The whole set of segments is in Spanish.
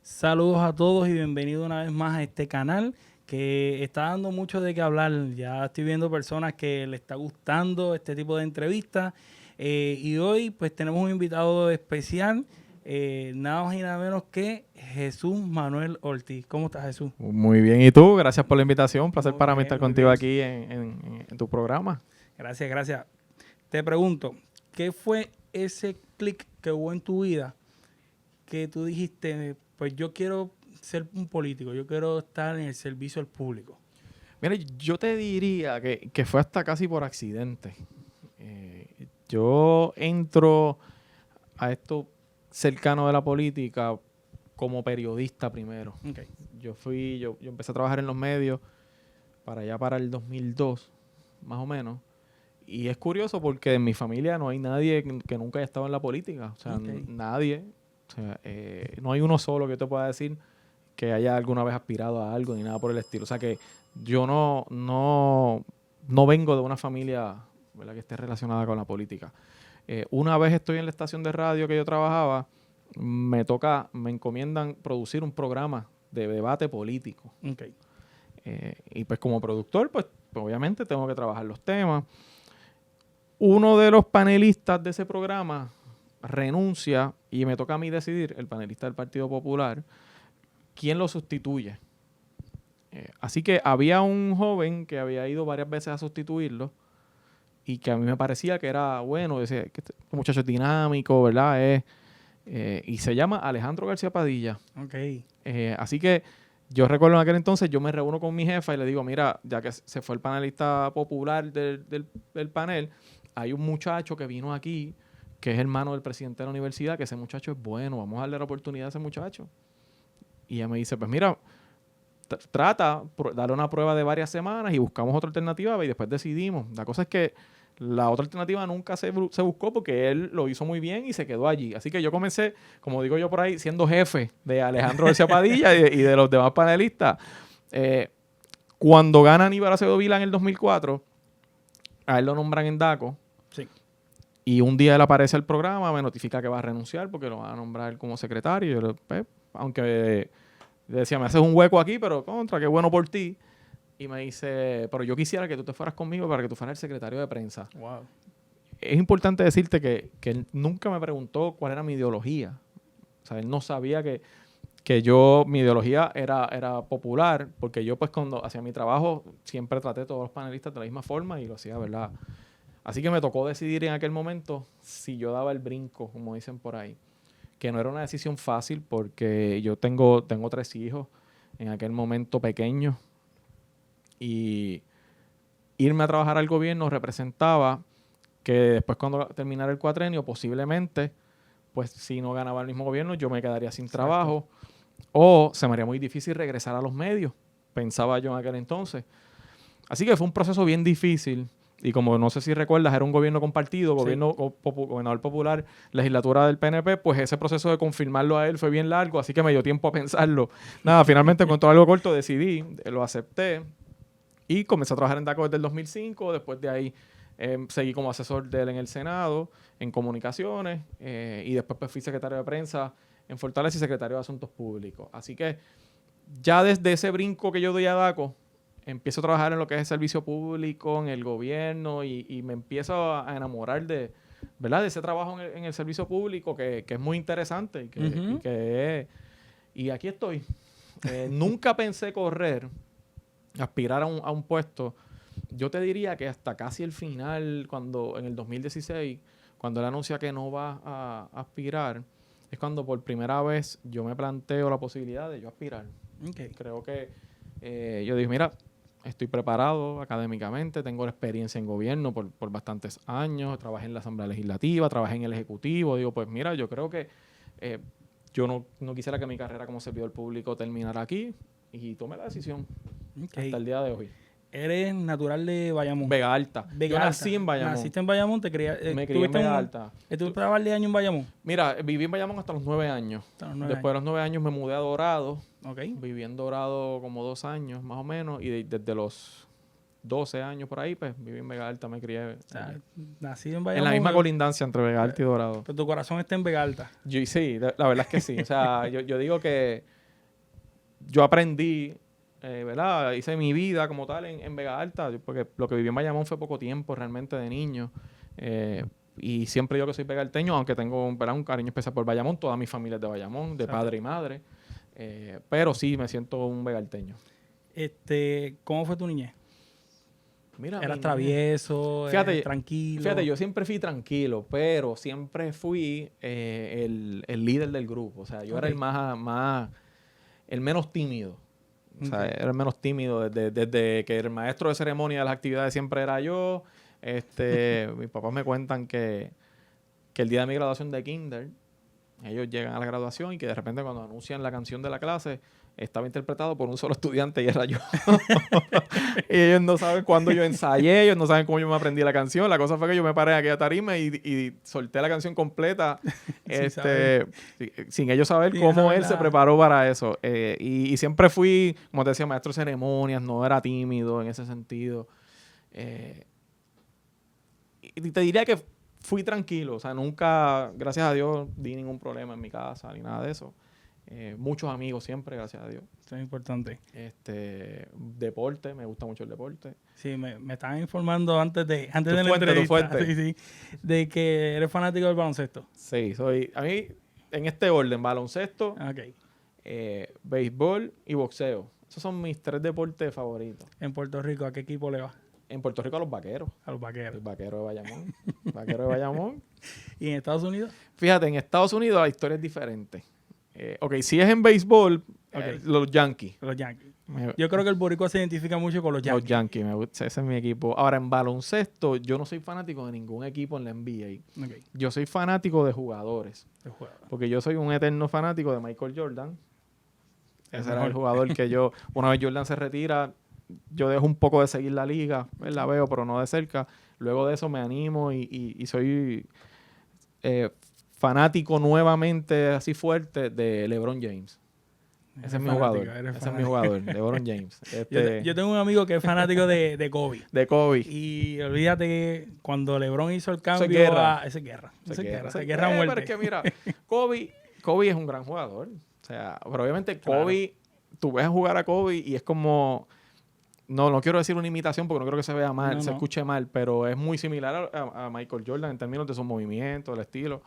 Saludos a todos y bienvenidos una vez más a este canal que está dando mucho de qué hablar. Ya estoy viendo personas que les está gustando este tipo de entrevistas y hoy pues tenemos un invitado especial, nada más y nada menos que Jesús Manuel Ortiz. ¿Cómo estás, Jesús? Muy bien, ¿y tú? Gracias por la invitación. Un placer Muy para mí bien, estar muy contigo bien. aquí en tu programa. Gracias, gracias. Te pregunto, ¿qué fue ese clic que hubo en tu vida que tú dijiste, pues yo quiero ser un político, yo quiero estar en el servicio al público? Mira, yo te diría que fue hasta casi por accidente. Yo entro a esto cercano de la política como periodista primero. Okay. Yo empecé a trabajar en los medios para el 2002, más o menos. Y es curioso porque en mi familia no hay nadie que nunca haya estado en la política. O sea, Okay. nadie. O sea, no hay uno solo que te pueda decir que haya alguna vez aspirado a algo ni nada por el estilo. O sea que yo no vengo de una familia, ¿verdad?, que esté relacionada con la política. Una vez estoy en la estación de radio que yo trabajaba, me encomiendan producir un programa de debate político. Okay. Y pues como productor, pues obviamente tengo que trabajar los temas. Uno de los panelistas de ese programa renuncia y me toca a mí decidir, el panelista del Partido Popular, quién lo sustituye. Así que había un joven que había ido varias veces a sustituirlo y que a mí me parecía que era bueno, decía que este muchacho es dinámico, ¿verdad? Y se llama Alejandro García Padilla. Okay. Así que yo recuerdo en aquel entonces, yo me reúno con mi jefa y le digo, mira, ya que se fue el panelista popular del panel, hay un muchacho que vino aquí, que es hermano del presidente de la universidad, que ese muchacho es bueno, vamos a darle la oportunidad a ese muchacho. Y ella me dice, pues mira, darle una prueba de varias semanas y buscamos otra alternativa y después decidimos. La cosa es que la otra alternativa nunca se buscó porque él lo hizo muy bien y se quedó allí. Así que yo comencé, como digo yo por ahí, siendo jefe de Alejandro García Padilla y de los demás panelistas. Cuando gana Aníbal Acevedo Vilá en el 2004, a él lo nombran en DACO. Sí. Y un día él aparece al programa, me notifica que va a renunciar porque lo van a nombrar como secretario. Yo, aunque le decía, me haces un hueco aquí, pero qué bueno por ti. Y me dice, pero yo quisiera que tú te fueras conmigo para que tú fueras el secretario de prensa. Wow. Es importante decirte que él nunca me preguntó cuál era mi ideología. O sea, él no sabía que mi ideología era popular, porque yo pues cuando hacía mi trabajo siempre traté a todos los panelistas de la misma forma y lo hacía, ¿verdad? Así que me tocó decidir en aquel momento si yo daba el brinco, como dicen por ahí, que no era una decisión fácil porque yo tengo 3 hijos en aquel momento pequeños y irme a trabajar al gobierno representaba que después cuando terminara el cuatrenio posiblemente, pues si no ganaba el mismo gobierno yo me quedaría sin trabajo o se me haría muy difícil regresar a los medios, pensaba yo en aquel entonces. Así que fue un proceso bien difícil. Y como no sé si recuerdas, era un gobierno compartido, gobernador popular, legislatura del PNP, pues ese proceso de confirmarlo a él fue bien largo, así que me dio tiempo a pensarlo. Nada, finalmente con todo algo corto decidí, lo acepté y comencé a trabajar en DACO desde el 2005. Después de ahí seguí como asesor de él en el Senado, en comunicaciones, y después pues, fui secretario de prensa en Fortaleza y secretario de Asuntos Públicos. Así que ya desde ese brinco que yo doy a DACO, empiezo a trabajar en lo que es el servicio público, en el gobierno y me empiezo a enamorar de, ¿verdad?, de ese trabajo en el servicio público que es muy interesante y aquí estoy. Nunca pensé correr, aspirar a un puesto. Yo te diría que hasta casi el final, cuando en el 2016, cuando él anuncia que no va a aspirar, es cuando por primera vez yo me planteo la posibilidad de yo aspirar. Okay. Creo que yo dije, mira, estoy preparado académicamente, tengo la experiencia en gobierno por bastantes años, trabajé en la Asamblea Legislativa, trabajé en el Ejecutivo. Digo, pues mira, yo creo que yo no quisiera que mi carrera como servidor público terminara aquí y tomé la decisión hasta el día de hoy. Eres natural de Bayamón. Vega Alta. Vega Yo Alta. nací en Bayamón. Naciste en Bayamón, me crié en Vega Alta. ¿Estuviste un par de años en Bayamón? Mira, viví en Bayamón hasta los 9 años. Después de los 9 años me mudé a Dorado. Okay. Viví en Dorado como 2 años más o menos y desde los 12 años por ahí, pues viví en Vega Alta, me crié. O sea, nacido en En Bayamón. la misma colindancia entre Vega Alta y Dorado. Pero tu corazón está en Vega Alta. Sí, la verdad es que sí. O sea, yo digo que yo aprendí, ¿verdad? Hice mi vida como tal en Vega Alta, porque lo que viví en Bayamón fue poco tiempo realmente de niño. Y siempre digo que soy vegalteño, aunque tengo un cariño especial por Bayamón. Toda mi familia es de Bayamón, de padre y madre. Pero sí, me siento un vegalteño. ¿Cómo fue tu niñez? Mira, ¿Eras travieso? Fíjate, ¿Eras tranquilo? Fíjate, yo siempre fui tranquilo, pero siempre fui el líder del grupo. O sea, yo era el menos tímido. O sea, era el menos tímido desde que el maestro de ceremonia de las actividades siempre era yo. Mis papás me cuentan que el día de mi graduación de kinder, ellos llegan a la graduación y que de repente cuando anuncian la canción de la clase, estaba interpretado por un solo estudiante y era yo. Y ellos no saben cuándo yo ensayé, ellos no saben cómo yo me aprendí la canción. La cosa fue que yo me paré en aquella tarima y solté la canción completa sin ellos saber cómo él se preparó para eso. Y siempre fui, como te decía, maestro de ceremonias, no era tímido en ese sentido. Y te diría que fui tranquilo, o sea, nunca, gracias a Dios, di ningún problema en mi casa ni nada de eso. Muchos amigos siempre, gracias a Dios. Eso es importante. Deporte, me gusta mucho el deporte. Sí, me estaban informando antes de la entrevista. Sí, de que eres fanático del baloncesto. Sí, a mí, en este orden, baloncesto, béisbol y boxeo. Esos son mis 3 deportes favoritos. En Puerto Rico, ¿a qué equipo le vas? En Puerto Rico a los Vaqueros. A los Vaqueros. El Vaquero de Bayamón. Vaquero de Bayamón. ¿Y en Estados Unidos? Fíjate, en Estados Unidos la historia es diferente. Si es en béisbol, los Yankees. Los Yankees. Yo creo que el boricua se identifica mucho con los Yankees. Los Yankees, me gusta, ese es mi equipo. Ahora, en baloncesto, yo no soy fanático de ningún equipo en la NBA. Yo soy fanático de jugadores. Porque yo soy un eterno fanático de Michael Jordan. Ese era el jugador que yo, una vez Jordan se retira, yo dejo un poco de seguir la liga, la veo, pero no de cerca. Luego de eso me animo y soy fanático nuevamente, así fuerte, de LeBron James. Ese es mi jugador. Ese es mi jugador, LeBron James. Yo tengo un amigo que es fanático de Kobe. De Kobe. Y olvídate que cuando LeBron hizo el cambio... Esa es guerra. Esa es guerra a muerte. Pero es que mira, Kobe es un gran jugador. O sea, pero obviamente Kobe, tú ves a jugar a Kobe y es como... No quiero decir una imitación porque no creo que se vea mal, se escuche mal, pero es muy similar a Michael Jordan en términos de sus movimientos, el estilo.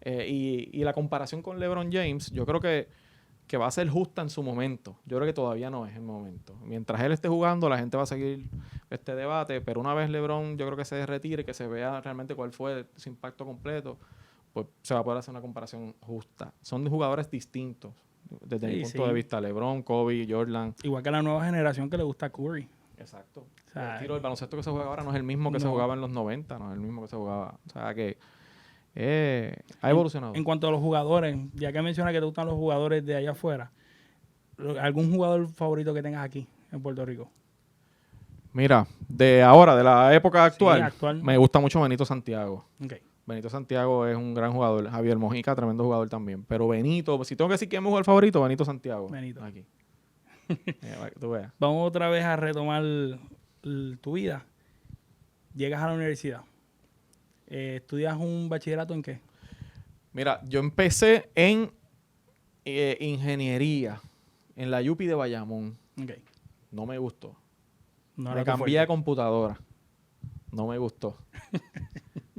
Y la comparación con LeBron James, yo creo que va a ser justa en su momento. Yo creo que todavía no es el momento. Mientras él esté jugando, la gente va a seguir este debate, pero una vez LeBron yo creo que se retire, que se vea realmente cuál fue su impacto completo, pues se va a poder hacer una comparación justa. Son jugadores distintos desde mi punto de vista. LeBron, Kobe, Jordan. Igual que la nueva generación que le gusta a Curry. Exacto. O sea, el baloncesto que se juega ahora no es el mismo que se jugaba en los 90, no es el mismo que se jugaba. O sea que ha evolucionado. En cuanto a los jugadores, ya que mencionas que te gustan los jugadores de allá afuera, ¿algún jugador favorito que tengas aquí en Puerto Rico? Mira, de la época actual, sí, actual. Me gusta mucho Benito Santiago. Okay. Benito Santiago es un gran jugador. Javier Mojica, tremendo jugador también. Pero Benito, si tengo que decir quién es mi jugador favorito, Benito Santiago. Benito. Aquí. Tú veas. Vamos otra vez a retomar tu vida. Llegas a la universidad. ¿Estudias un bachillerato en qué? Mira, yo empecé en ingeniería en la UPI de Bayamón. Okay. No me gustó. Me cambié a computadora. No me gustó.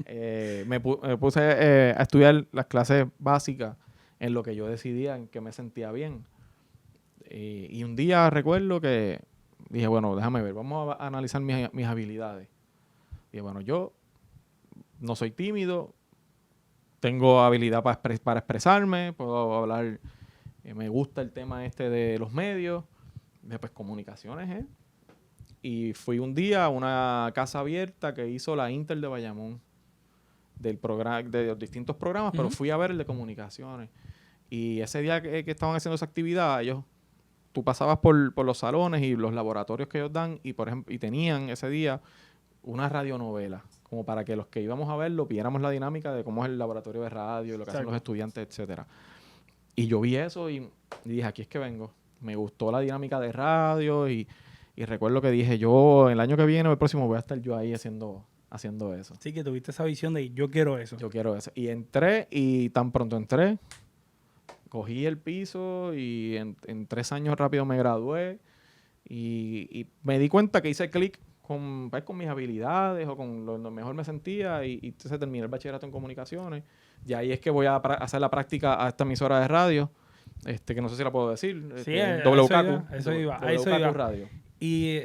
Me puse a estudiar las clases básicas en lo que yo decidía, en que me sentía bien. Y un día recuerdo que dije, bueno, déjame ver, vamos a analizar mis habilidades. Dije, bueno, yo no soy tímido, tengo habilidad para expresarme, puedo hablar, me gusta el tema de los medios, pues comunicaciones, Y fui un día a una casa abierta que hizo la Inter de Bayamón, de los distintos programas, pero fui a ver el de comunicaciones. Y ese día que estaban haciendo esa actividad, tú pasabas por los salones y los laboratorios que ellos dan y, por ejemplo, y tenían ese día una radionovela, como para que los que íbamos a verlo viéramos la dinámica de cómo es el laboratorio de radio, lo que hacen los estudiantes, etcétera. Y yo vi eso y dije, aquí es que vengo. Me gustó la dinámica de radio y Y recuerdo que dije, yo el año que viene o el próximo voy a estar yo ahí haciendo eso. Sí, que tuviste esa visión de yo quiero eso. Yo quiero eso. Y entré y tan pronto entré, cogí el piso y en 3 años rápido me gradué y me di cuenta que hice clic con mis habilidades o con lo mejor me sentía y entonces terminé el bachillerato en comunicaciones. Y ahí es que voy a hacer la práctica a esta emisora de radio, que no sé si la puedo decir. Sí, WKQ. eso iba. WKQ Radio. Y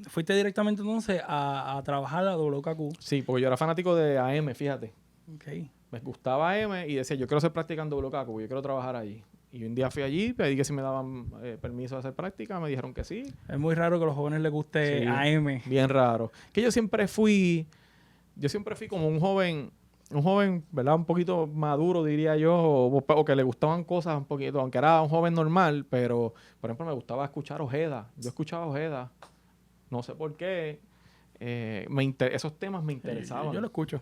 fuiste directamente entonces a trabajar a WKQ. Sí, porque yo era fanático de AM, fíjate. Okay. Me gustaba AM y decía, yo quiero hacer práctica en WKQ, yo quiero trabajar allí. Y un día fui allí, pedí que si me daban permiso de hacer práctica, me dijeron que sí. Es muy raro que a los jóvenes les guste Sí, AM. bien raro. Que yo siempre fui como un joven, ¿verdad? Un poquito maduro, diría yo, o que le gustaban cosas un poquito, aunque era un joven normal, pero, por ejemplo, me gustaba escuchar Ojeda. Yo escuchaba Ojeda, no sé por qué. Esos temas me interesaban. Yo lo escucho.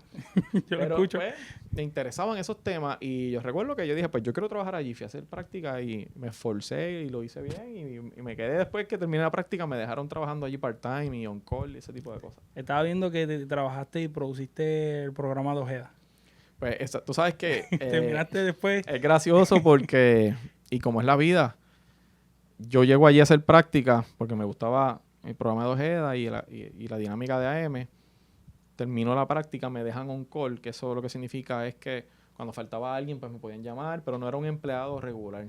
Pues, me interesaban esos temas y yo recuerdo que yo dije, pues yo quiero trabajar allí. Fui a hacer práctica y me esforcé y lo hice bien y me quedé después que terminé la práctica. Me dejaron trabajando allí part-time y on-call y ese tipo de cosas. Estaba viendo que trabajaste y produciste el programa de Ojeda. Pues tú sabes que terminaste después. Es gracioso porque, y como es la vida, yo llego allí a hacer práctica porque me gustaba el programa de Ojeda y la dinámica de AM. Terminó la práctica, me dejan on call, que eso lo que significa es que cuando faltaba alguien, pues me podían llamar, pero no era un empleado regular.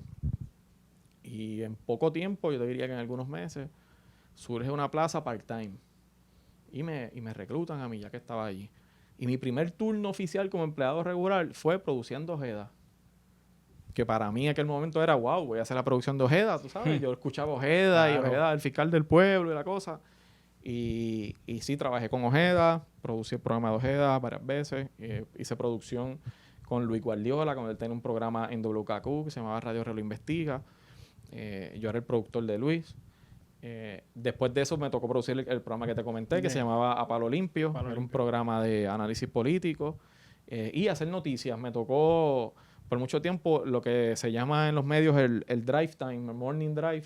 Y en poco tiempo, yo te diría que en algunos meses, surge una plaza part-time. Y me reclutan a mí, ya que estaba allí. Y mi primer turno oficial como empleado regular fue produciendo Ojeda. Que para mí en aquel momento era, wow, voy a hacer la producción de Ojeda, tú sabes. Yo escuchaba Ojeda Claro. y Ojeda, el fiscal del pueblo y la cosa. Y sí, trabajé con Ojeda, producí el programa de Ojeda varias veces. Hice producción con Luis Guardiola, cuando él tenía un programa en WKQ que se llamaba Radio Reloj Investiga. Yo era el productor de Luis. Después de eso me tocó producir el programa que te comenté, que se llamaba A Palo Limpio. Era un programa de análisis político. Y hacer noticias. Me tocó por mucho tiempo lo que se llama en los medios el drive time, el morning drive,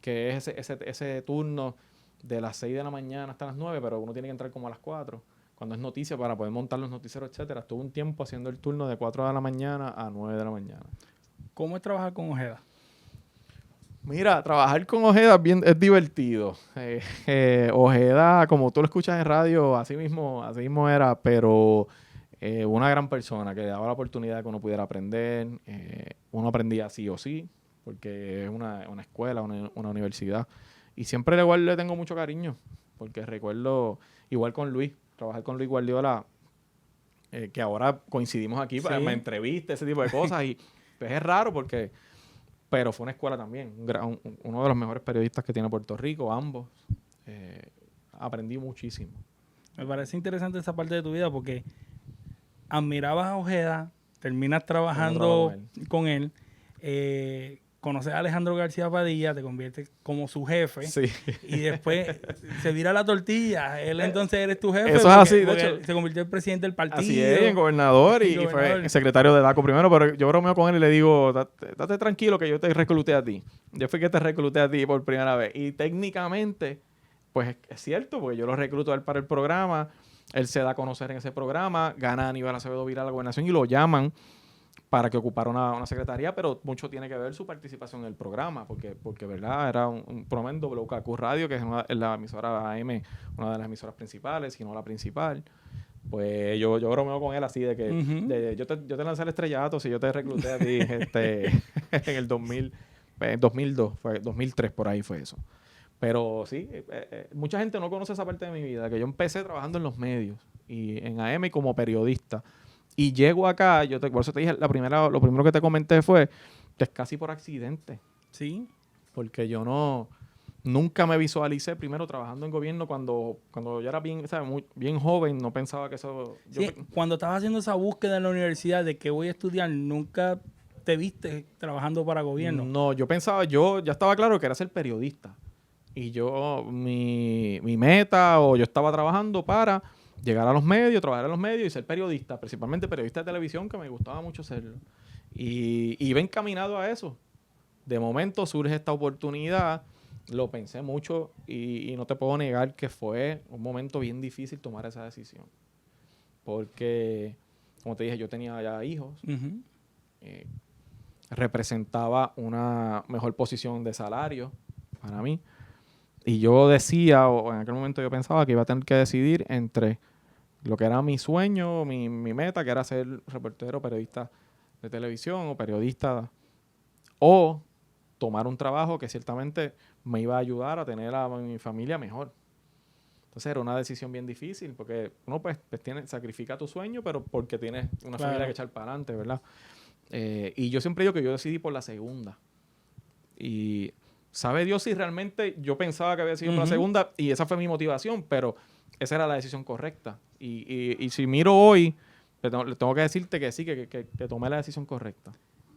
que es ese turno de las 6 de la mañana hasta las 9, pero uno tiene que entrar como a las 4, cuando es noticia para poder montar los noticieros, etcétera. Estuve un tiempo haciendo el turno de 4 de la mañana a 9 de la mañana. ¿Cómo es trabajar con Ojeda? Mira, trabajar con Ojeda es divertido. Ojeda, como tú lo escuchas en radio, así mismo era, pero una gran persona que daba la oportunidad de que uno pudiera aprender. Uno aprendía sí o sí, porque es una escuela, una universidad. Y siempre igual le tengo mucho cariño, porque recuerdo, igual con Luis, trabajar con Luis Guardiola, que ahora coincidimos aquí para una entrevista, ese tipo de cosas, y pues es raro pero fue una escuela también, uno de los mejores periodistas que tiene Puerto Rico, ambos. Aprendí muchísimo. Me parece interesante esa parte de tu vida porque admirabas a Ojeda, terminas trabajando con él, conoces a Alejandro García Padilla, te conviertes como su jefe, sí. Y después se vira la tortilla. Él entonces eres tu jefe. Eso es así, de hecho. Se convirtió en presidente del partido. Así es, en gobernador y fue secretario de DACO primero, pero yo bromeo con él y le digo, date tranquilo que yo te recluté a ti. Yo fui que te recluté a ti por primera vez. Y técnicamente, pues es cierto, porque yo lo recluto a él para el programa, él se da a conocer en ese programa, gana Aníbal Acevedo Vilá a la gobernación y lo llaman para que ocupara una secretaría, pero mucho tiene que ver su participación en el programa, porque ¿verdad? Era un programa en WKQ Radio, que es la emisora AM, una de las emisoras principales, si no la principal. Pues yo bromeo con él así de que yo te lancé el estrellato si yo te recluté a ti en el 2002, fue 2003 por ahí fue eso. Pero sí, mucha gente no conoce esa parte de mi vida, que yo empecé trabajando en los medios y en AM como periodista. Y llego acá, por eso te dije, lo primero que te comenté fue que es casi por accidente. Sí. Porque yo nunca me visualicé primero trabajando en gobierno cuando yo era bien joven, no pensaba que eso... Cuando estabas haciendo esa búsqueda en la universidad de qué voy a estudiar, nunca te viste trabajando para gobierno. No, yo pensaba, ya estaba claro que era ser periodista. Y mi meta, o yo estaba trabajando para llegar a los medios, trabajar en los medios y ser periodista, principalmente periodista de televisión, que me gustaba mucho serlo. Y iba encaminado a eso. De momento surge esta oportunidad lo pensé mucho y no te puedo negar que fue un momento bien difícil tomar esa decisión. Porque, como te dije, yo tenía ya hijos, Ujú. representaba una mejor posición de salario para mí. Y yo decía, o en aquel momento yo pensaba que iba a tener que decidir entre lo que era mi sueño, mi meta, que era ser reportero, periodista de televisión o periodista, o tomar un trabajo que ciertamente me iba a ayudar a tener a mi familia mejor. Entonces era una decisión bien difícil porque uno pues sacrifica tu sueño, pero porque tienes una familia que echar para adelante, ¿verdad? Y yo siempre digo que yo decidí por la segunda. Y sabe Dios si realmente yo pensaba que había sido por la segunda y esa fue mi motivación, pero esa era la decisión correcta. Y si miro hoy, le tengo que decirte que sí, que tomé la decisión correcta.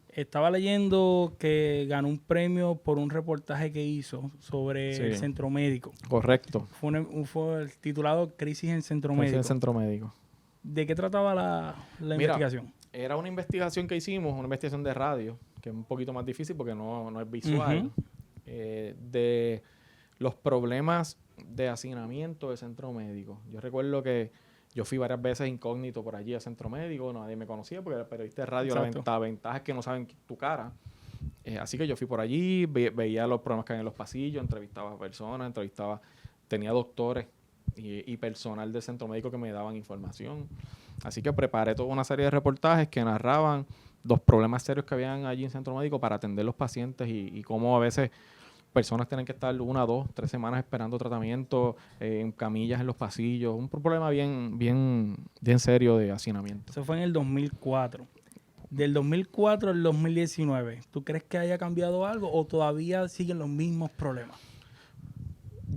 Estaba leyendo que ganó un premio por un reportaje que hizo sobre el centro médico. Correcto. Fue el titulado Crisis en Centro Médico. Crisis en Centro Médico. ¿De qué trataba la investigación? Era una investigación que hicimos, una investigación de radio, que es un poquito más difícil porque no es visual, de los problemas de hacinamiento del centro médico. Yo recuerdo que yo fui varias veces incógnito por allí al centro médico, nadie me conocía porque era periodista de radio, la ventaja es que no saben tu cara. Así que yo fui por allí, veía los problemas que hay en los pasillos, entrevistaba a personas, tenía doctores y personal del centro médico que me daban información. Así que preparé toda una serie de reportajes que narraban los problemas serios que habían allí en centro médico para atender los pacientes y cómo a veces personas tienen que estar 1, 2, 3 semanas esperando tratamiento en camillas en los pasillos. Un problema bien serio de hacinamiento. Eso fue en el 2004. Del 2004 al 2019, ¿tú crees que haya cambiado algo o todavía siguen los mismos problemas?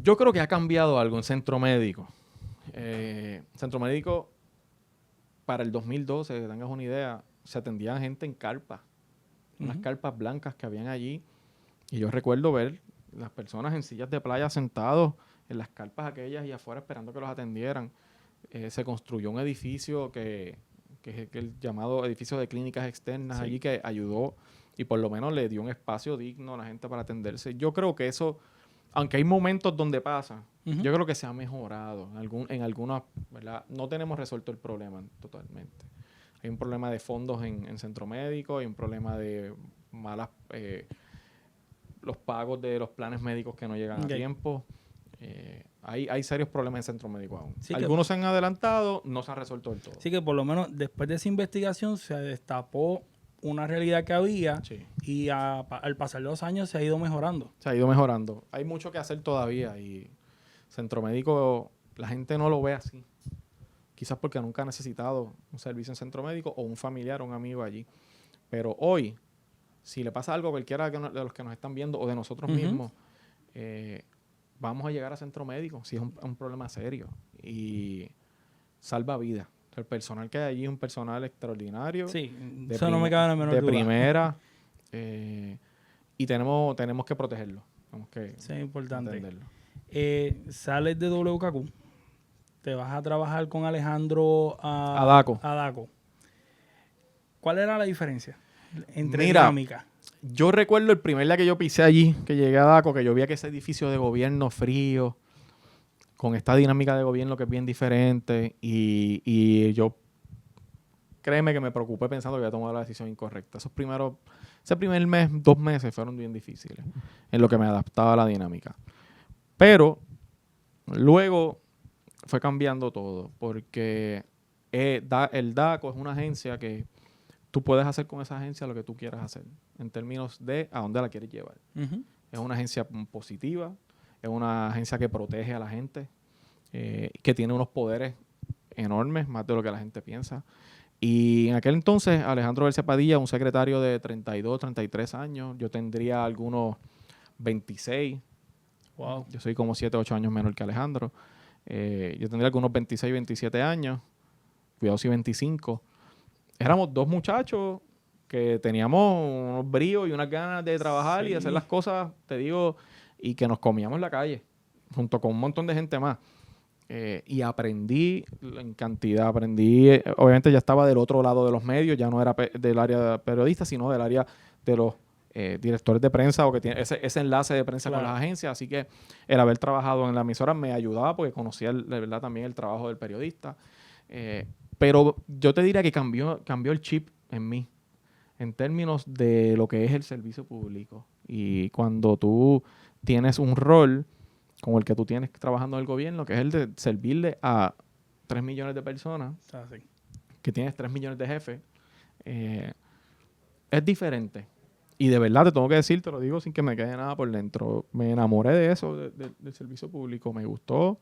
Yo creo que ha cambiado algo en centro médico. Centro médico, para el 2012, que tengas una idea, se atendían gente en carpas. Unas carpas blancas que habían allí. Y yo recuerdo ver las personas en sillas de playa sentados en las carpas aquellas y afuera esperando que los atendieran. Se construyó un edificio que es el llamado edificio de clínicas externas allí, que ayudó y por lo menos le dio un espacio digno a la gente para atenderse. Yo creo que eso, aunque hay momentos donde pasa, yo creo que se ha mejorado. En algunas, ¿verdad? No tenemos resuelto el problema totalmente. Hay un problema de fondos en centro médico, hay un problema de malas... los pagos de los planes médicos que no llegan a tiempo. Hay serios problemas en centro médico aún. Sí, algunos se han adelantado, no se han resuelto del todo. Sí, que por lo menos después de esa investigación se destapó una realidad que había y al pasar los años se ha ido mejorando. Se ha ido mejorando. Hay mucho que hacer todavía y centro médico la gente no lo ve así. Quizás porque nunca ha necesitado un servicio en centro médico o un familiar o un amigo allí. Pero hoy, si le pasa algo a cualquiera de los que nos están viendo o de nosotros mismos, vamos a llegar a centro médico si es un problema serio y salva vidas. El personal que hay allí es un personal extraordinario. Sí, eso no me cabe la menor duda. De primera. Y tenemos que protegerlo. Tenemos que sí, es importante. entenderlo. Sales de WKQ, te vas a trabajar con Alejandro a DACO. ¿Cuál era la diferencia entre dinámica? Yo recuerdo el primer día que yo pisé allí, que llegué a DACO, que yo vi que ese edificio de gobierno frío, con esta dinámica de gobierno que es bien diferente, y yo, créeme que me preocupé pensando que había tomado la decisión incorrecta. Ese primer mes, 2 meses fueron bien difíciles en lo que me adaptaba a la dinámica. Pero luego fue cambiando todo, porque el DACO es una agencia que tú puedes hacer con esa agencia lo que tú quieras hacer, en términos de a dónde la quieres llevar. Es una agencia positiva, es una agencia que protege a la gente, que tiene unos poderes enormes, más de lo que la gente piensa. Y en aquel entonces, Alejandro Berce Padilla, un secretario de 32, 33 años, yo tendría algunos 26. Wow. Yo soy como 7, 8 años menor que Alejandro. Yo tendría algunos 26, 27 años, cuidado si 25. Éramos 2 muchachos que teníamos unos bríos y unas ganas de trabajar y hacer las cosas, te digo, y que nos comíamos en la calle, junto con un montón de gente más. Y aprendí en cantidad, obviamente ya estaba del otro lado de los medios, ya no era del área periodista, sino del área de los directores de prensa o que tienen ese enlace de prensa Claro. con las agencias. Así que el haber trabajado en la emisora me ayudaba porque conocía de verdad también el trabajo del periodista. Pero yo te diría que cambió el chip en mí en términos de lo que es el servicio público. Y cuando tú tienes un rol como el que tú tienes trabajando en el gobierno, que es el de servirle a 3 millones de personas, Así. que tienes 3 millones de jefes, es diferente. Y de verdad te tengo que decir, te lo digo sin que me quede nada por dentro. Me enamoré de eso, del servicio público. Me gustó.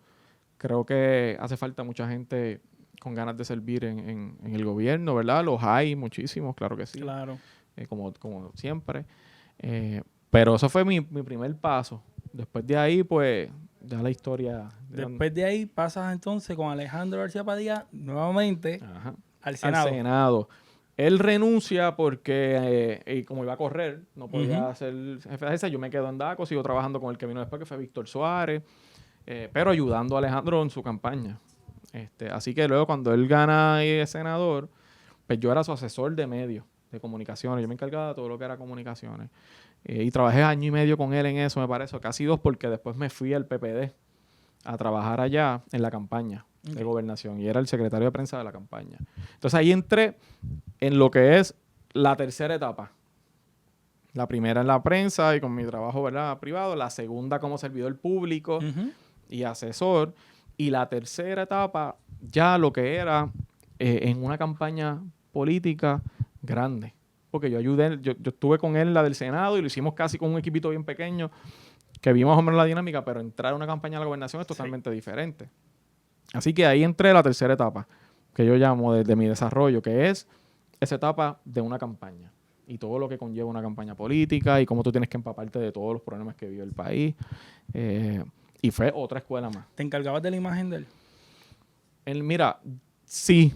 Creo que hace falta mucha gente con ganas de servir en el gobierno, ¿verdad? Los hay muchísimos, claro que sí. Claro. Como siempre. Pero eso fue mi primer paso. Después de ahí, pues, ya la historia... Después de ahí pasas entonces con Alejandro García Padilla nuevamente Ajá. al Senado. Al Senado. Él renuncia porque, y como iba a correr, no podía ser jefe de agencia. Yo me quedo en DACO, sigo trabajando con el que vino después, que fue Víctor Suárez, pero ayudando a Alejandro en su campaña. Así que luego cuando él gana y es senador, pues yo era su asesor de medios, de comunicaciones. Yo me encargaba de todo lo que era comunicaciones. Y trabajé 1 año y medio con él en eso, me parece. Casi 2, porque después me fui al PPD a trabajar allá en la campaña de gobernación. Y era el secretario de prensa de la campaña. Entonces ahí entré en lo que es la tercera etapa. La primera en la prensa y con mi trabajo, ¿verdad?, privado. La segunda como servidor público y asesor. Y la tercera etapa ya lo que era en una campaña política grande. Porque yo ayudé, yo estuve con él en la del Senado y lo hicimos casi con un equipito bien pequeño, que vimos más o menos la dinámica, pero entrar a una campaña de la gobernación es totalmente diferente. Así que ahí entré a la tercera etapa, que yo llamo de mi desarrollo, que es esa etapa de una campaña y todo lo que conlleva una campaña política y cómo tú tienes que empaparte de todos los problemas que vive el país. Y fue otra escuela más. ¿Te encargabas de la imagen de él? Mira, sí.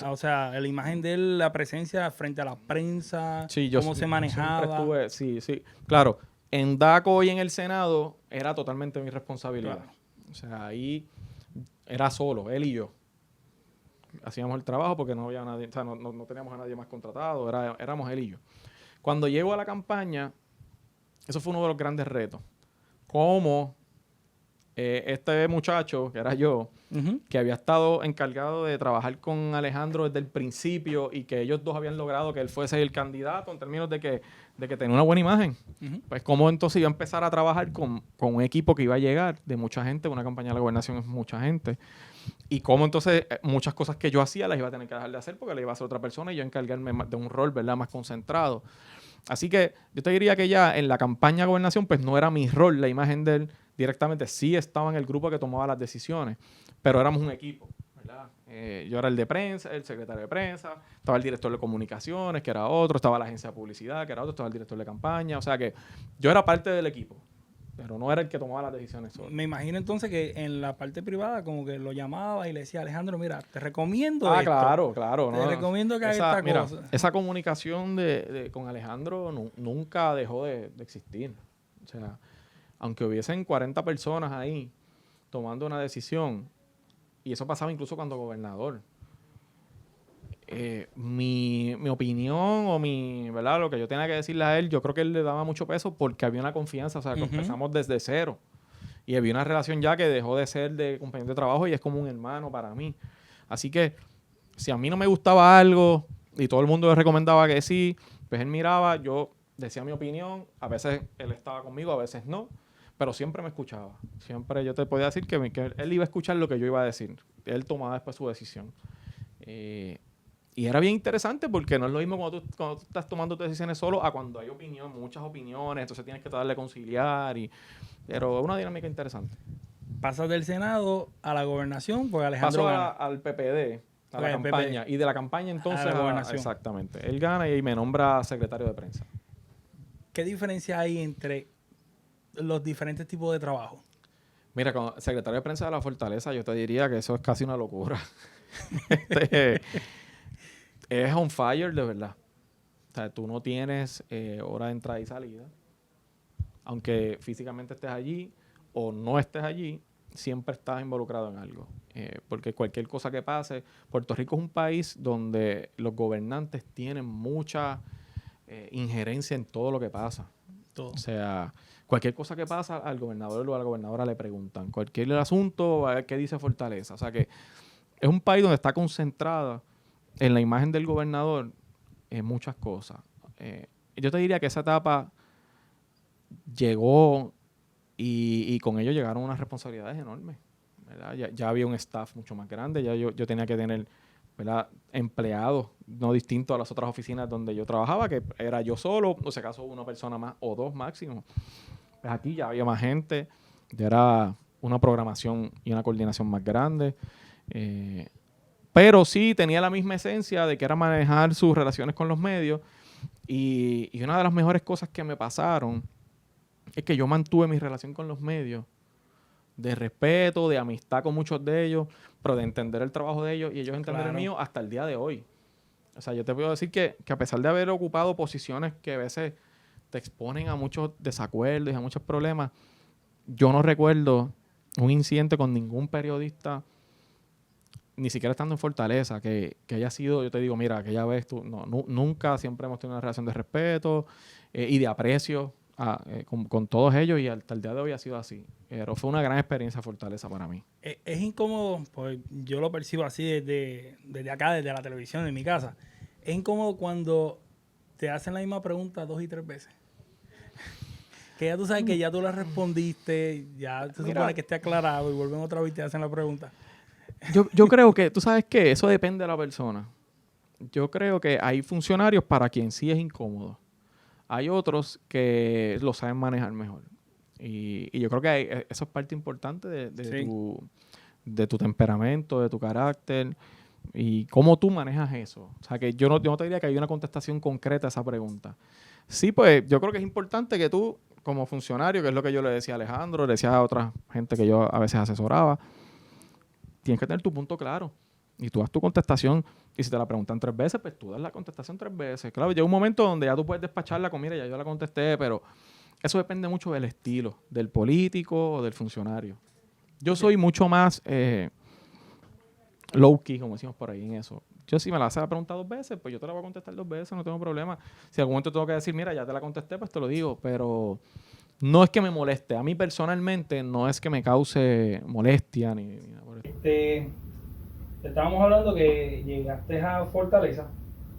O sea, la imagen de él, la presencia frente a la prensa, Sí, cómo se manejaba. Sí. Claro, en DACO y en el Senado era totalmente mi responsabilidad. Claro. O sea, ahí era solo, él y yo. Hacíamos el trabajo porque no había nadie, o sea, no teníamos a nadie más contratado, éramos él y yo. Cuando llego a la campaña, eso fue uno de los grandes retos. Cómo este muchacho, que era yo, que había estado encargado de trabajar con Alejandro desde el principio y que ellos dos habían logrado que él fuese el candidato en términos de que tenía una buena imagen. Pues cómo entonces iba a empezar a trabajar con un equipo que iba a llegar de mucha gente, una campaña de la gobernación es mucha gente, y cómo entonces muchas cosas que yo hacía las iba a tener que dejar de hacer porque le iba a hacer otra persona y yo encargarme de un rol, ¿verdad?, más concentrado. Así que yo te diría que ya en la campaña de gobernación pues no era mi rol la imagen de él directamente. Sí estaba en el grupo que tomaba las decisiones, pero éramos un equipo, ¿verdad? Yo era el de prensa, el secretario de prensa, estaba el director de comunicaciones, que era otro, estaba la agencia de publicidad, que era otro, estaba el director de campaña. O sea que yo era parte del equipo, pero no era el que tomaba las decisiones solo. Me imagino entonces que en la parte privada como que lo llamaba y le decía, Alejandro, mira, te recomiendo esto. Claro. Te recomiendo que hagas esta cosa. Esa comunicación con Alejandro nunca dejó de existir. O sea, aunque hubiesen 40 personas ahí tomando una decisión, y eso pasaba incluso cuando gobernador, mi opinión o ¿verdad?, lo que yo tenía que decirle a él, yo creo que él le daba mucho peso porque había una confianza. O sea, que empezamos desde cero y había una relación ya que dejó de ser de compañero de trabajo y es como un hermano para mí. Así que si a mí no me gustaba algo y todo el mundo le recomendaba que sí, pues él miraba, yo decía mi opinión, a veces él estaba conmigo, a veces no, pero siempre me escuchaba. Siempre yo te podía decir que él iba a escuchar lo que yo iba a decir. Él tomaba después su decisión. Y era bien interesante porque no es lo mismo cuando tú estás tomando tus decisiones solo a cuando hay muchas opiniones, entonces tienes que tratar de conciliar. Pero es una dinámica interesante. Pasas del Senado a la gobernación, pues Alejandro pasó al PPD, a la campaña, y de la campaña entonces a la gobernación. Exactamente. Él gana y me nombra secretario de prensa. ¿Qué diferencia hay entre los diferentes tipos de trabajo? Mira, como secretario de prensa de la Fortaleza, yo te diría que eso es casi una locura. Es on fire de verdad. O sea, tú no tienes hora de entrada y salida. Aunque físicamente estés allí o no estés allí, siempre estás involucrado en algo. Porque cualquier cosa que pase, Puerto Rico es un país donde los gobernantes tienen mucha injerencia en todo lo que pasa. Todo. O sea, cualquier cosa que pasa al gobernador o a la gobernadora le preguntan. Cualquier asunto, a ver qué dice Fortaleza. O sea que es un país donde está concentrada en la imagen del gobernador en muchas cosas. Yo te diría que esa etapa llegó y con ello llegaron unas responsabilidades enormes, ¿verdad? Ya había un staff mucho más grande, ya yo tenía que tener, ¿verdad?, empleados, no distinto a las otras oficinas donde yo trabajaba, que era yo solo, o si acaso una persona más o dos máximo. Pues aquí ya había más gente, ya era una programación y una coordinación más grande. Pero sí tenía la misma esencia de que era manejar sus relaciones con los medios. Y una de las mejores cosas que me pasaron es que yo mantuve mi relación con los medios de respeto, de amistad con muchos de ellos, pero de entender el trabajo de ellos y ellos entender el mío hasta el día de hoy. O sea, yo te puedo decir que a pesar de haber ocupado posiciones que a veces te exponen a muchos desacuerdos y a muchos problemas, yo no recuerdo un incidente con ningún periodista, ni siquiera estando en Fortaleza, que haya sido, yo te digo, mira, aquella vez tú, nunca, siempre hemos tenido una relación de respeto y de aprecio con todos ellos, y hasta el día de hoy ha sido así. Pero fue una gran experiencia Fortaleza para mí. Es incómodo, pues yo lo percibo así desde acá, desde la televisión, de mi casa. Es incómodo cuando te hacen la misma pregunta 2 y 3 veces. Que ya tú sabes que ya tú la respondiste, ya se supone que esté aclarado y vuelven otra vez y te hacen la pregunta. Yo creo que, tú sabes que eso depende de la persona. Yo creo que hay funcionarios para quien sí es incómodo. Hay otros que lo saben manejar mejor. Y yo creo que eso es parte importante de tu temperamento, de tu carácter y cómo tú manejas eso. O sea, que yo no te diría que hay una contestación concreta a esa pregunta. Sí, pues yo creo que es importante que tú, como funcionario, que es lo que yo le decía a Alejandro, le decía a otra gente que yo a veces asesoraba, tienes que tener tu punto claro. Y tú das tu contestación. Y si te la preguntan 3 veces, pues tú das la contestación 3 veces. Claro, llega un momento donde ya tú puedes despacharla con, mira, ya yo la contesté, pero eso depende mucho del estilo, del político o del funcionario. Yo soy mucho más low-key, como decimos por ahí en eso. Yo si me la haces la pregunta 2 veces, pues yo te la voy a contestar 2 veces, no tengo problema. Si en algún momento tengo que decir, mira, ya te la contesté, pues te lo digo. Pero no es que me moleste. A mí personalmente no es que me cause molestia ni nada por eso. Estábamos hablando que llegaste a Fortaleza,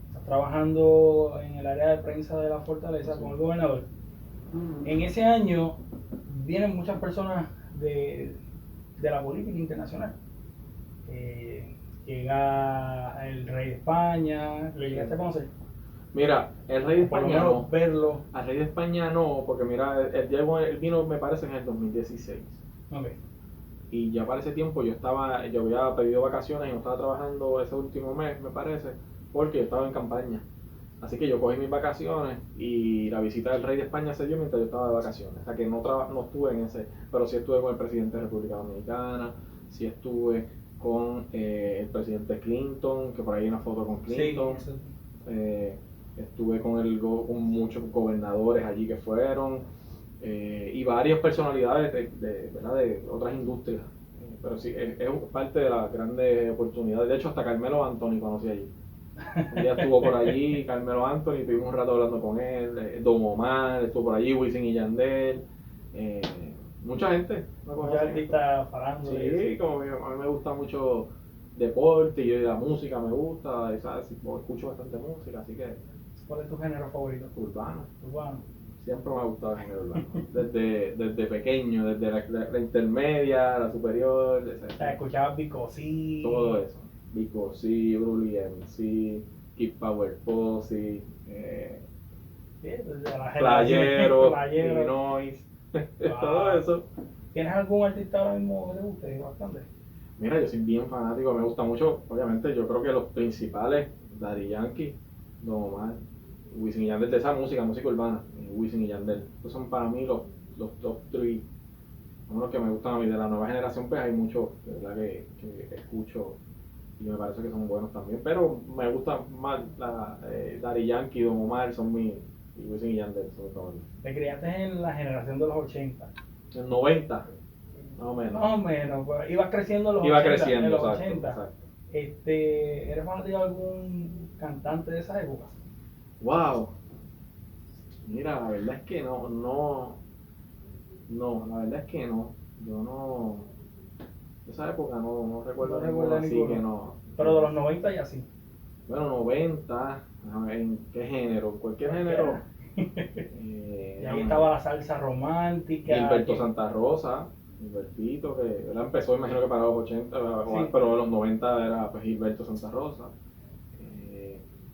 estás trabajando en el área de prensa de la Fortaleza con el gobernador. En ese año vienen muchas personas de la política internacional. Llega el rey de España, ¿lo llegaste a conocer? Mira, el rey de España no. Verlo. Al rey de España no, porque mira, él vino, me parece, en el 2016. Okay. Y ya para ese tiempo yo había pedido vacaciones y no estaba trabajando ese último mes, me parece, porque yo estaba en campaña. Así que yo cogí mis vacaciones y la visita del rey de España se dio mientras yo estaba de vacaciones. O sea que no estuve en ese, pero sí estuve con el presidente de la República Dominicana, sí estuve con el presidente Clinton, que por ahí hay una foto con Clinton. Sí, estuve con muchos gobernadores allí que fueron. Y varias personalidades de otras industrias. Pero sí, es parte de las grandes oportunidades. De hecho, hasta Carmelo Anthony conocí allí. Un día estuvo por allí, Carmelo Anthony, tuvimos un rato hablando con él. Don Omar estuvo por allí, Wisin y Yandel. Mucha gente. Mucha artistas parando. Sí, como a mí me gusta mucho deporte y la música me gusta. ¿Sabes? Escucho bastante música, así que... ¿Cuál es tu género favorito? Urbano. Siempre me ha gustado el género urbano. Desde pequeño, desde la intermedia, la superior. Escuchabas Bicosí. Todo eso. Bicosí, Bruli MC, Kid Power Posse, Playero, Illinois, todo eso. ¿Tienes algún artista ahora mismo que te guste bastante? Mira, yo soy bien fanático, me gusta mucho. Obviamente, yo creo que los principales, Daddy Yankee, Don Omar, Wisin y Yandel, de esa música urbana, Wisin y Yandel. Estos son para mí los top 3. Unos que me gustan a mí. De la nueva generación, pues hay muchos, de verdad, que escucho y me parece que son buenos también. Pero me gusta más Daddy Yankee, Don Omar, y Wisin y Yandel son mis favoritos. ¿Te criaste en la generación de los 80? En 90, más o menos. Pues ibas creciendo en los 80. Exacto. ¿Eres fanático de algún cantante de esa época? Wow. Mira, la verdad es que la verdad es que no. Yo no, de esa época no recuerdo No ninguno, recuerda así ninguno. que no. Pero de los 90 ya sí. Bueno, 90, ¿en qué género? Cualquier género. Y ahí estaba la salsa romántica. Gilberto que- Santa Rosa, Gilbertito, que él empezó, imagino que para los 80, Sí. pero en los 90 era pues, Gilberto Santa Rosa.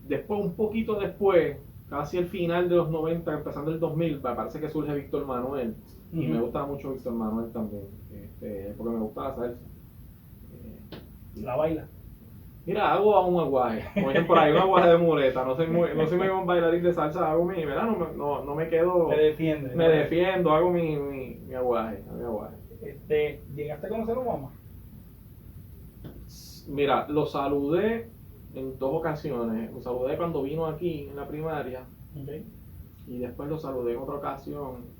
Después, un poquito después, casi el final de los 90, empezando el 2000, parece que surge Víctor Manuel. Y me gusta mucho Víctor Manuel también, porque me gusta la salsa. La baila. Mira, hago a un aguaje, como dicen por ahí, un aguaje de muleta. No soy muy buen bailarín de salsa, hago ¿verdad? No me quedo. Me defiende. Me defiendo, hago mi aguaje, mi aguaje. ¿Llegaste a conocer a Obama? Mira, lo saludé en 2 ocasiones. Lo saludé cuando vino aquí en la primaria Okay. y después lo saludé en otra ocasión.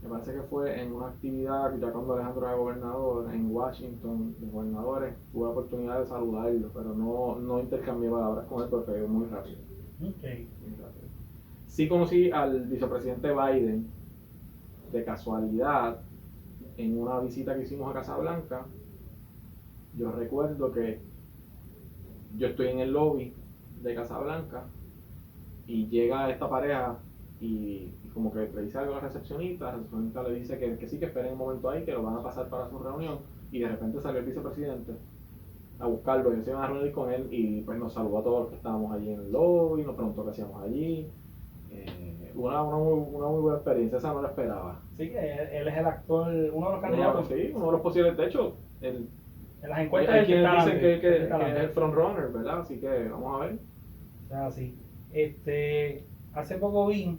Me parece que fue en una actividad ya cuando Alejandro era gobernador en Washington, de gobernadores. Tuve la oportunidad de saludarlo, pero no intercambié palabras con él porque fue muy rápido. Okay. Muy rápido. Sí conocí al vicepresidente Biden de casualidad en una visita que hicimos a Casa Blanca. Yo recuerdo que yo estoy en el lobby de Casa Blanca y llega esta pareja y como que le dice algo a la recepcionista le dice que sí, que esperen un momento ahí, que lo van a pasar para su reunión, y de repente salió el vicepresidente a buscarlo, y se iban a reunir con él y pues nos saludó a todos los que estábamos allí en el lobby, nos preguntó qué hacíamos allí. Una muy buena experiencia, esa no la esperaba. Sí, que él es el actor, uno de los candidatos. Sí, uno de los posibles, de hecho, En las encuestas hay es quienes dicen que que es el frontrunner, ¿verdad? Así que vamos a ver. Así. Hace poco vi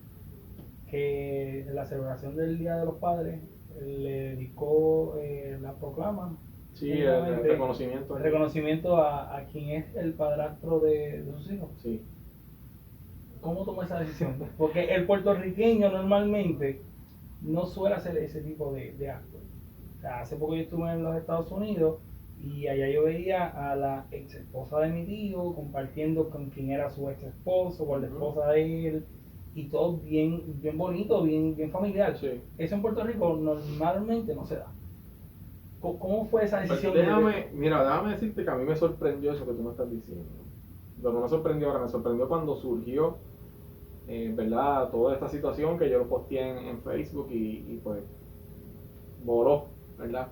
que en la celebración del Día de los Padres le dedicó la proclama. Sí, el reconocimiento. El reconocimiento a quien es el padrastro de sus hijos. Sí. ¿Cómo tomó esa decisión? Porque el puertorriqueño normalmente no suele hacer ese tipo de actos. O sea, hace poco yo estuve en los Estados Unidos y allá yo veía a la ex esposa de mi tío compartiendo con quien era su ex esposo, con la esposa de él, y todo bien bonito, bien familiar. Sí. Eso en Puerto Rico normalmente no se da. ¿Cómo fue esa Pues decisión? déjame decirte que a mí me sorprendió eso que tú me estás diciendo. Lo que me sorprendió ahora, me sorprendió cuando surgió, ¿verdad? Toda esta situación que yo lo posteé en Facebook y pues voló, ¿verdad?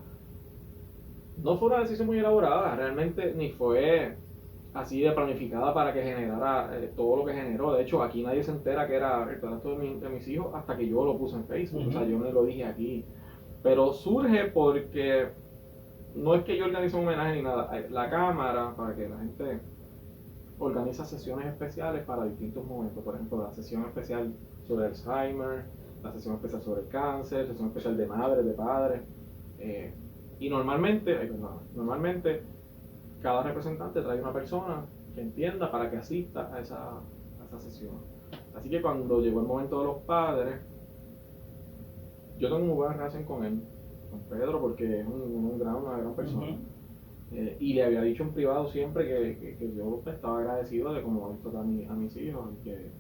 No fue una decisión muy elaborada, realmente ni fue así de planificada para que generara todo lo que generó. De hecho, aquí nadie se entera que era el padrastro de mis hijos hasta que yo lo puse en Facebook. O sea, yo no lo dije aquí. Pero surge porque no es que yo organice un homenaje ni nada. La Cámara, para que la gente organiza sesiones especiales para distintos momentos. Por ejemplo, la sesión especial sobre Alzheimer, la sesión especial sobre el cáncer, la sesión especial de madres, de padres. Y normalmente cada representante trae una persona que entienda para que asista a esa sesión. Así que cuando llegó el momento de los padres, yo tengo muy buena relación con él, con Pedro, porque es una gran persona. Y le había dicho en privado siempre que yo estaba agradecido de cómo había tratado a mis hijos, y que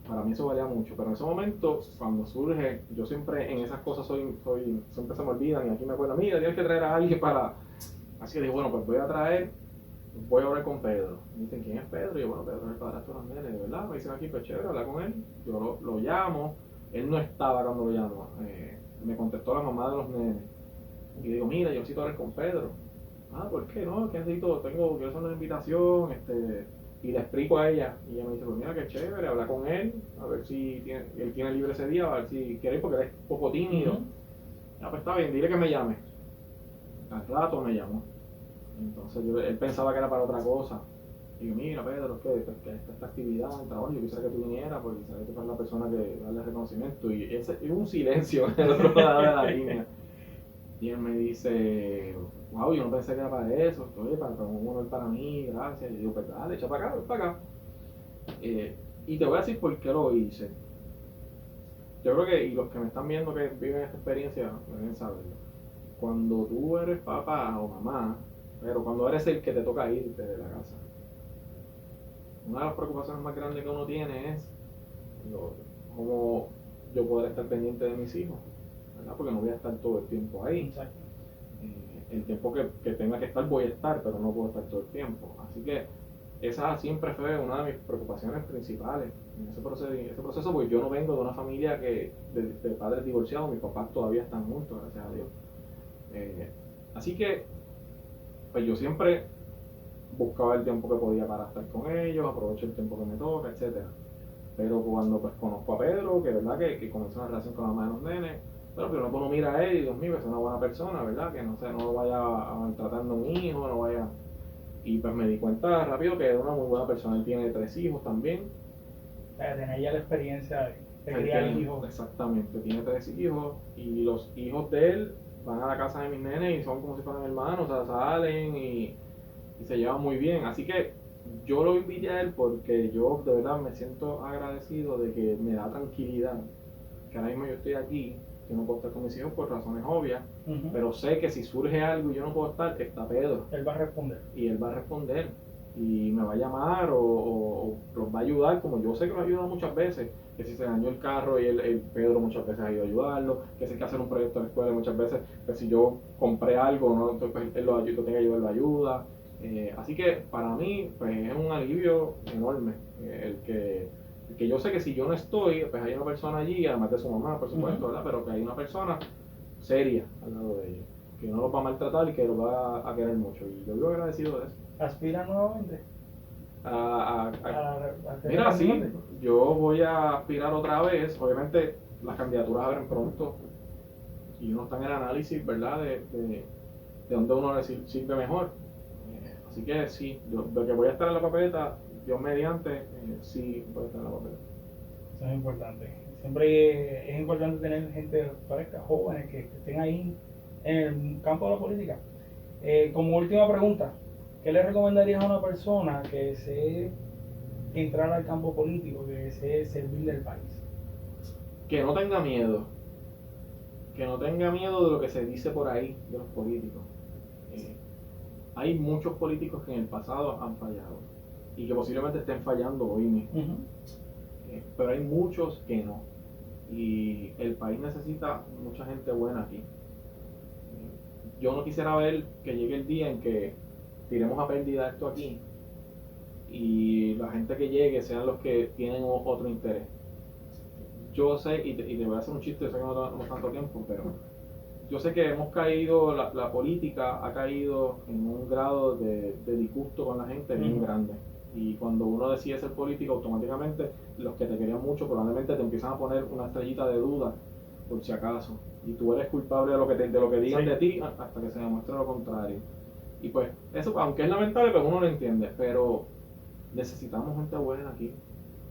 para mí eso valía mucho. Pero en ese momento, cuando surge, yo siempre en esas cosas siempre se me olvidan, y aquí me acuerdo, mira, tienes que traer a alguien para... Así que dije, bueno, pues voy a hablar con Pedro. Me dicen, ¿quién es Pedro? Y yo, bueno, Pedro es el padrastro de los nenes, de verdad. Me dicen aquí, pues chévere, hablar con él. Yo lo llamo, él no estaba cuando lo llamo. Me contestó la mamá de los nenes. Y digo, mira, yo necesito hablar con Pedro. Ah, ¿por qué no? ¿Qué necesito? Quiero hacer una invitación, y le explico a ella. Y ella me dice, pues mira, qué chévere, habla con él, a ver si él tiene libre ese día, a ver si quiere ir, porque él es un poco tímido. Ah, pues está bien, dile que me llame. Al rato me llamó. Entonces él pensaba que era para otra cosa. Y digo, mira, Pedro, es que esta actividad, el trabajo, yo quisiera que tú vinieras, porque quisiera que tú fueras la persona que darle reconocimiento. Y hubo un silencio en el otro lado de la línea. Y él me dice, wow, yo no pensé que era para eso, estoy para un honor para mí, gracias. Y yo digo, pues dale, echa para acá, ven para acá. Y te voy a decir por qué lo hice. Yo creo que, y los que me están viendo que viven esta experiencia, deben saberlo. Cuando tú eres papá o mamá, pero cuando eres el que te toca irte de la casa, una de las preocupaciones más grandes que uno tiene es cómo yo poder estar pendiente de mis hijos, ¿verdad? Porque no voy a estar todo el tiempo ahí. Exacto. El tiempo que tenga que estar voy a estar, pero no puedo estar todo el tiempo. Así que esa siempre fue una de mis preocupaciones principales en ese proceso, porque yo no vengo de una familia de padres divorciados, mis papás todavía están juntos, gracias a Dios. Así que pues yo siempre buscaba el tiempo que podía para estar con ellos, aprovecho el tiempo que me toca, etcétera. Pero cuando pues conozco a Pedro, que verdad que comenzó una relación con la mamá de los nenes, pero primero uno mira a él y Dios mío, es una buena persona, ¿verdad? Que no lo vaya a maltratando a mi hijo, no vaya... Y pues me di cuenta rápido que era una muy buena persona. Él tiene 3 hijos también. O sea, tener ya la experiencia de criar hijos. Exactamente, tiene 3 hijos y los hijos de él van a la casa de mis nenes y son como si fueran hermanos, o sea, salen y se llevan muy bien. Así que yo lo invité a él porque yo de verdad me siento agradecido de que me da tranquilidad, que ahora mismo yo estoy aquí, que no puedo estar con mis hijos por razones obvias, pero sé que si surge algo y yo no puedo estar, está Pedro. Él va a responder. Y él va a responder y me va a llamar o los va a ayudar, como yo sé que los ha ayudado muchas veces, que si se dañó el carro y el Pedro muchas veces ha ido a ayudarlo, que si hay que hacer un proyecto en la escuela muchas veces, que si yo compré algo, ¿no? Entonces, pues, él lo tenga que ayudar, lo ayuda. Así que para mí pues, es un alivio enorme el que yo sé que si yo no estoy, pues hay una persona allí, además de su mamá, por supuesto, ¿verdad? Pero que hay una persona seria al lado de ellos, que no los va a maltratar y que los va a querer mucho. Y yo vivo agradecido de eso. ¿Aspira nuevamente? Mira, sí, yo voy a aspirar otra vez. Obviamente las candidaturas abren pronto y uno está en el análisis, ¿verdad? De dónde uno le sirve mejor. Así que sí, de que voy a estar en la papeleta, Dios mediante, sí voy a estar en la papeleta. Eso es importante. Siempre es importante tener gente fresca, jóvenes, que estén ahí en el campo de la política. Como última pregunta, ¿qué le recomendarías a una persona que desee entrar al campo político, que desee servirle al país? Que no tenga miedo. Que no tenga miedo de lo que se dice por ahí de los políticos. Hay muchos políticos que en el pasado han fallado y que posiblemente estén fallando hoy mismo. Pero hay muchos que no. Y el país necesita mucha gente buena aquí. Yo no quisiera ver que llegue el día en que tiremos a pérdida esto aquí y la gente que llegue sean los que tienen otro interés. Yo sé, y te voy a hacer un chiste, sé que no tenemos tanto tiempo, pero yo sé que hemos caído, la política ha caído en un grado de disgusto con la gente bien grande. Y cuando uno decide ser político, automáticamente los que te querían mucho probablemente te empiezan a poner una estrellita de duda, por si acaso. Y tú eres culpable de lo que digan de ti hasta que se demuestre lo contrario. Y pues eso, aunque es lamentable, pero uno lo entiende. Pero necesitamos gente buena aquí.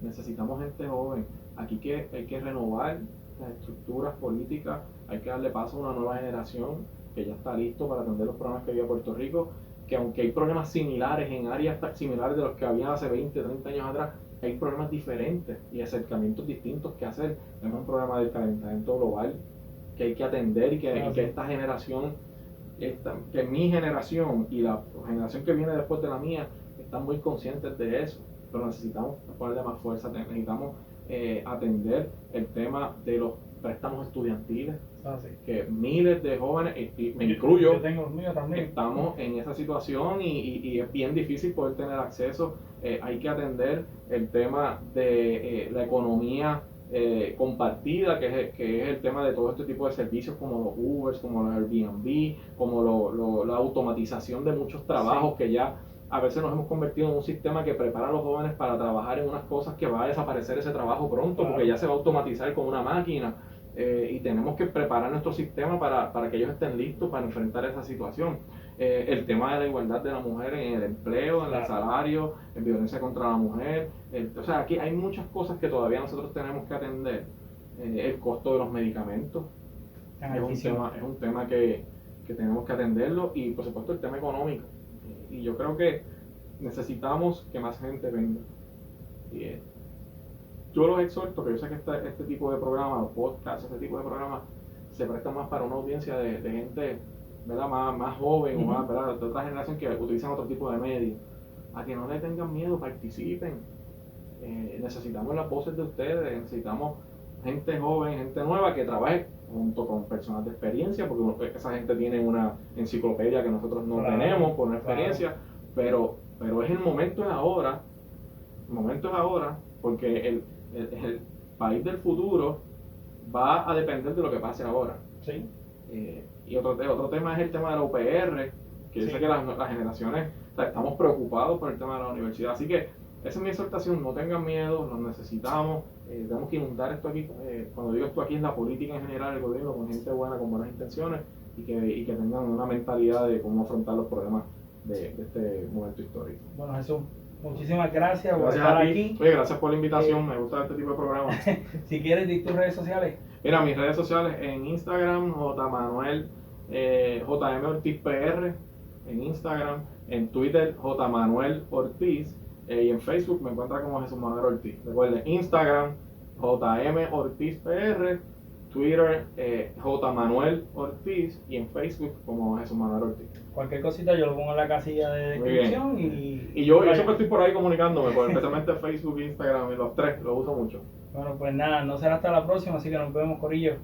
Necesitamos gente joven. Aquí hay que renovar las estructuras políticas, hay que darle paso a una nueva generación que ya está listo para atender los problemas que había en Puerto Rico, que aunque hay problemas similares en áreas similares de los que había hace 20, 30 años atrás, hay problemas diferentes y acercamientos distintos que hacer. Tenemos un problema del calentamiento global que hay que atender y que esta generación, que mi generación y la generación que viene después de la mía están muy conscientes de eso, pero necesitamos ponerle más fuerza, necesitamos atender el tema de los préstamos estudiantiles, que miles de jóvenes, y me incluyo, yo tengo los míos también, estamos en esa situación y es bien difícil poder tener acceso. Hay que atender el tema de la economía compartida, que es el tema de todo este tipo de servicios como los Ubers, como los Airbnb, como la automatización de muchos trabajos que ya a veces nos hemos convertido en un sistema que prepara a los jóvenes para trabajar en unas cosas que va a desaparecer ese trabajo pronto, porque ya se va a automatizar con una máquina, y tenemos que preparar nuestro sistema para que ellos estén listos para enfrentar esa situación. El tema de la igualdad de la mujer en el empleo, en el salario, en violencia contra la mujer, o sea, aquí hay muchas cosas que todavía nosotros tenemos que atender. El costo de los medicamentos es un tema que tenemos que atenderlo, y por supuesto el tema económico. Y yo creo que necesitamos que más gente venga. Yo los exhorto, que yo sé que este tipo de programas, podcasts, este tipo de programas, se prestan más para una audiencia de gente, ¿verdad? Más joven, o más, ¿verdad? De otra generación que utilizan otro tipo de medios. A que no le tengan miedo, participen. Necesitamos las voces de ustedes, necesitamos gente joven, gente nueva que trabaje junto con personas de experiencia, porque esa gente tiene una enciclopedia que nosotros no tenemos por una experiencia, pero el momento es ahora, porque el país del futuro va a depender de lo que pase ahora. Sí. Y otro tema es el tema de la UPR, que yo sé que las generaciones, o sea, estamos preocupados por el tema de la universidad, así que esa es mi exhortación, no tengan miedo, los necesitamos, tenemos que inundar esto aquí, cuando digo esto aquí es la política en general, el gobierno, con gente buena, con buenas intenciones, y que tengan una mentalidad de cómo afrontar los problemas de este momento histórico. Bueno, Jesús, muchísimas gracias por Gracias estar a ti. aquí. Oye, gracias por la invitación, me gusta este tipo de programas. Si quieres, di tus redes sociales. Mira, mis redes sociales en Instagram, JM Ortiz PR, en Instagram, en Twitter, J. Manuel Ortiz, y en Facebook me encuentra como Jesús Manuel Ortiz. Recuerden, Instagram, JM Ortiz PR, Twitter, J. Manuel Ortiz, y en Facebook como Jesús Manuel Ortiz. Cualquier cosita yo lo pongo en la casilla de descripción y yo siempre estoy por ahí comunicándome, especialmente Facebook, Instagram, y los tres, los uso mucho. Bueno, pues nada, no será hasta la próxima, así que nos vemos, corillo.